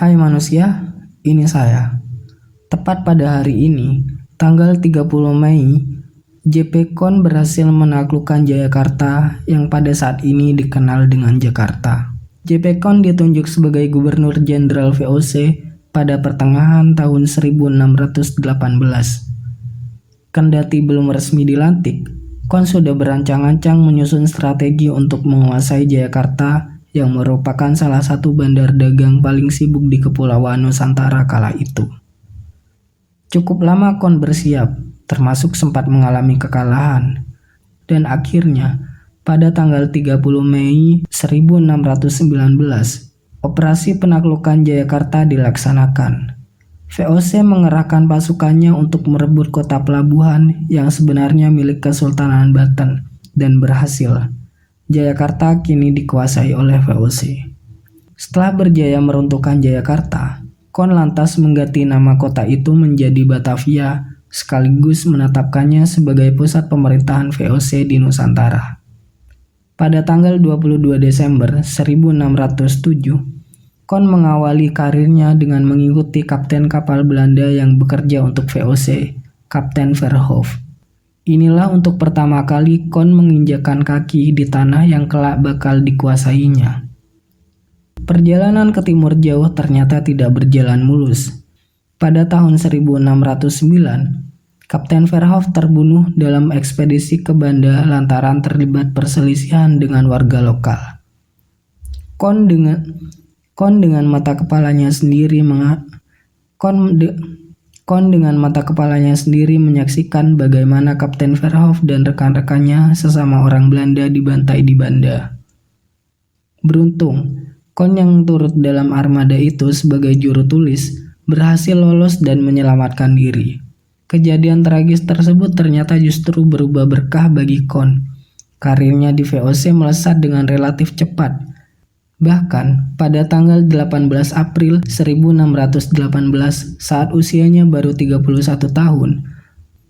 Hai manusia, ini saya. Tepat pada hari ini, tanggal 30 Mei, JPKON berhasil menaklukkan Jayakarta yang pada saat ini dikenal dengan Jakarta. JPKON ditunjuk sebagai Gubernur Jenderal VOC pada pertengahan tahun 1618. Kendati belum resmi dilantik, KON sudah berancang-ancang menyusun strategi untuk menguasai Jayakarta yang merupakan salah satu bandar dagang paling sibuk di Kepulauan Nusantara kala itu. Cukup lama KON bersiap, termasuk sempat mengalami kekalahan. Dan akhirnya, pada tanggal 30 Mei 1619, operasi penaklukan Jayakarta dilaksanakan. VOC mengerahkan pasukannya untuk merebut kota pelabuhan yang sebenarnya milik Kesultanan Banten dan berhasil. Jayakarta kini dikuasai oleh VOC. Setelah berjaya meruntuhkan Jayakarta, KON lantas mengganti nama kota itu menjadi Batavia sekaligus menetapkannya sebagai pusat pemerintahan VOC di Nusantara. Pada tanggal 22 Desember 1607, KON mengawali karirnya dengan mengikuti kapten kapal Belanda yang bekerja untuk VOC, Kapten Verhoef. Inilah untuk pertama kali KON menginjakkan kaki di tanah yang kelak bakal dikuasainya. Perjalanan ke timur jauh ternyata tidak berjalan mulus. Pada tahun 1609, Kapten Verhoef terbunuh dalam ekspedisi ke Banda lantaran terlibat perselisihan dengan warga lokal. KON dengan mata kepalanya sendiri menyaksikan bagaimana Kapten Verhoef dan rekan-rekannya sesama orang Belanda dibantai di Banda. Beruntung, KON yang turut dalam armada itu sebagai juru tulis berhasil lolos dan menyelamatkan diri. Kejadian tragis tersebut ternyata justru berubah berkah bagi KON. Karirnya di VOC melesat dengan relatif cepat. Bahkan, pada tanggal 18 April 1618 saat usianya baru 31 tahun,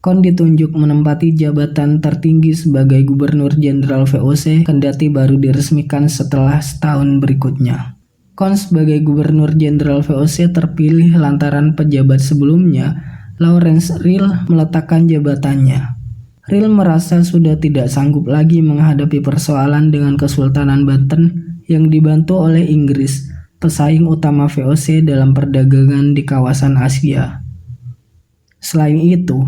KON ditunjuk menempati jabatan tertinggi sebagai Gubernur Jenderal VOC kendati baru diresmikan setelah setahun berikutnya. KON sebagai Gubernur Jenderal VOC terpilih lantaran pejabat sebelumnya, Lawrence Riel, meletakkan jabatannya. Riel merasa sudah tidak sanggup lagi menghadapi persoalan dengan Kesultanan Banten yang dibantu oleh Inggris, pesaing utama VOC dalam perdagangan di kawasan Asia. Selain itu,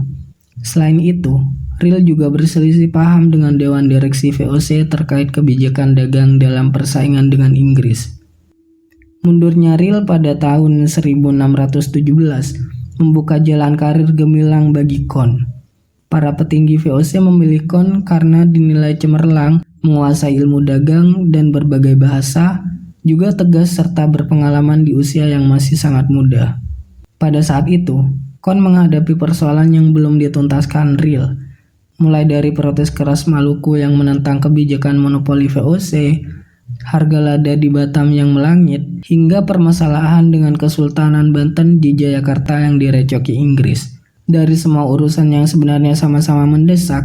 Riel juga berselisih paham dengan Dewan Direksi VOC terkait kebijakan dagang dalam persaingan dengan Inggris. Mundurnya Riel pada tahun 1617 membuka jalan karir gemilang bagi KON. Para petinggi VOC memilih KON karena dinilai cemerlang, menguasai ilmu dagang dan berbagai bahasa, juga tegas serta berpengalaman di usia yang masih sangat muda. Pada saat itu, KON menghadapi persoalan yang belum dituntaskan Riel, mulai dari protes keras Maluku yang menentang kebijakan monopoli VOC, harga lada di Batam yang melangit, hingga permasalahan dengan Kesultanan Banten di Jayakarta yang direcoki Inggris. Dari semua urusan yang sebenarnya sama-sama mendesak,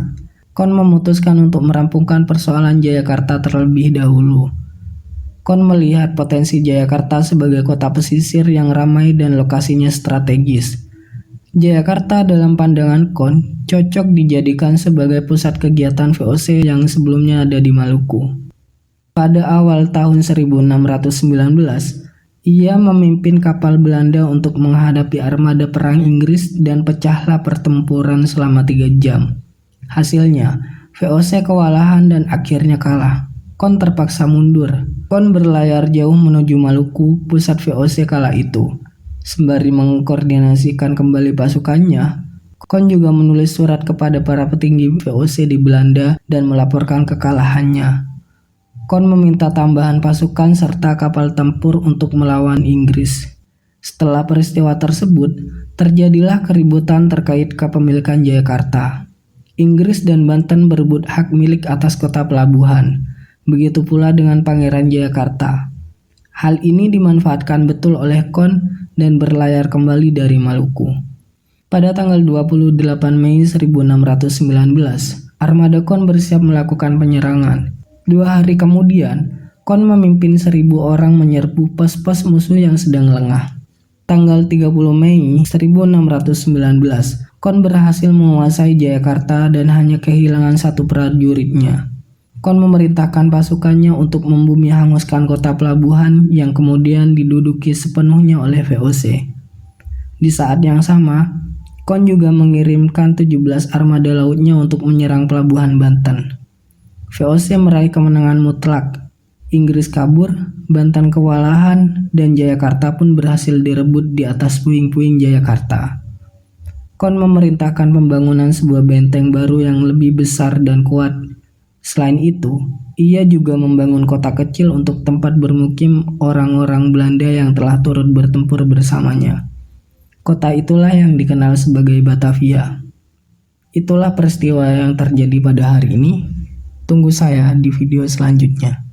KON memutuskan untuk merampungkan persoalan Jayakarta terlebih dahulu. KON melihat potensi Jayakarta sebagai kota pesisir yang ramai dan lokasinya strategis. Jayakarta dalam pandangan KON cocok dijadikan sebagai pusat kegiatan VOC yang sebelumnya ada di Maluku. Pada awal tahun 1619, ia memimpin kapal Belanda untuk menghadapi armada perang Inggris dan pecahlah pertempuran selama 3 jam. Hasilnya, VOC kewalahan dan akhirnya kalah. KON terpaksa mundur. KON berlayar jauh menuju Maluku, pusat VOC kala itu. Sembari mengkoordinasikan kembali pasukannya, KON juga menulis surat kepada para petinggi VOC di Belanda dan melaporkan kekalahannya. KON meminta tambahan pasukan serta kapal tempur untuk melawan Inggris. Setelah peristiwa tersebut, terjadilah keributan terkait kepemilikan Jayakarta. Inggris dan Banten berebut hak milik atas kota pelabuhan, begitu pula dengan Pangeran Jayakarta. Hal ini dimanfaatkan betul oleh KON dan berlayar kembali dari Maluku. Pada tanggal 28 Mei 1619, armada KON bersiap melakukan penyerangan. 2 hari kemudian, Kon memimpin 1.000 orang menyerbu pos-pos musuh yang sedang lengah. Tanggal 30 Mei 1619, Kon berhasil menguasai Jayakarta dan hanya kehilangan 1 prajuritnya. Kon memerintahkan pasukannya untuk membumi hanguskan kota pelabuhan yang kemudian diduduki sepenuhnya oleh VOC. Di saat yang sama, Kon juga mengirimkan 17 armada lautnya untuk menyerang pelabuhan Banten. VOC meraih kemenangan mutlak. Inggris kabur, Banten kewalahan, dan Jayakarta pun berhasil direbut di atas puing-puing Jayakarta. Kon memerintahkan pembangunan sebuah benteng baru yang lebih besar dan kuat. Selain itu, ia juga membangun kota kecil untuk tempat bermukim orang-orang Belanda yang telah turut bertempur bersamanya. Kota itulah yang dikenal sebagai Batavia. Itulah peristiwa yang terjadi pada hari ini. Tunggu saya di video selanjutnya.